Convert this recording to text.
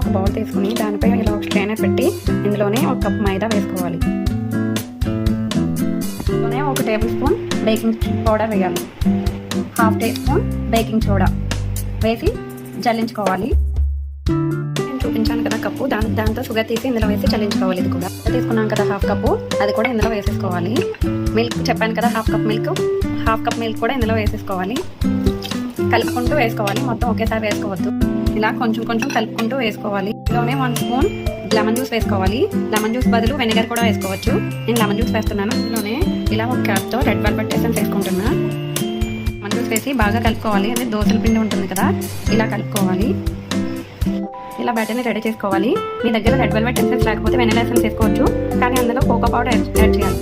ఒక బౌల్ తీసుకుని దానిపై ఇలా ఒక స్ట్రైనర్ పెట్టి ఇందులోనే ఒక కప్ మైదా వేసుకోవాలి. ఇందులోనే 1 టేబుల్ స్పూన్ బేకింగ్ పౌడర్ వేయాలి. 1/2 టీ స్పూన్ బేకింగ్ సోడా వేసి జల్లించుకోవాలి. నేను చూపించాను కదా కప్పు, దాంతో షుగర్ తీసి ఇందులో వేసి చల్లించుకోవాలి. ఇది కూడా తీసుకున్నాం కదా 1/2 కప్పు, అది కూడా ఇందులో వేసేసుకోవాలి. మిల్క్ చెప్పాను కదా 1/2 కప్ మిల్క్ కూడా ఇందులో వేసేసుకోవాలి. కలుపుకుంటూ వేసుకోవాలి, మొత్తం ఒకేసారి వేసుకోవద్దు. ఇలా కొంచెం కొంచెం కలుపుకుంటూ వేసుకోవాలి. ఇందులోనే 1 స్పూన్ లెమన్ జ్యూస్ వేసుకోవాలి. లెమన్ జ్యూస్ బదులు వెనిగర్ కూడా వేసుకోవచ్చు. నేను లెమన్ జ్యూస్ వేస్తున్నాను. ఇందులోనే ఇలా ఒక క్యాప్తో రెడ్ వెల్వెట్ ఎసెన్స్ వేసుకుంటున్నా. లెమన్ జ్యూస్ వేసి బాగా కలుపుకోవాలి. అదే దోసల పిండి ఉంటుంది కదా, ఇలా కలుపుకోవాలి. ఇలా బ్యాటర్ని రెడీ చేసుకోవాలి. మీ దగ్గర రెడ్ వెల్వెట్ ఎసెన్స్ లేకపోతే వెనిలా ఎసెన్స్ వేసుకోవచ్చు, కానీ అందులో కోకో పౌడర్ యాడ్ చేయాలి.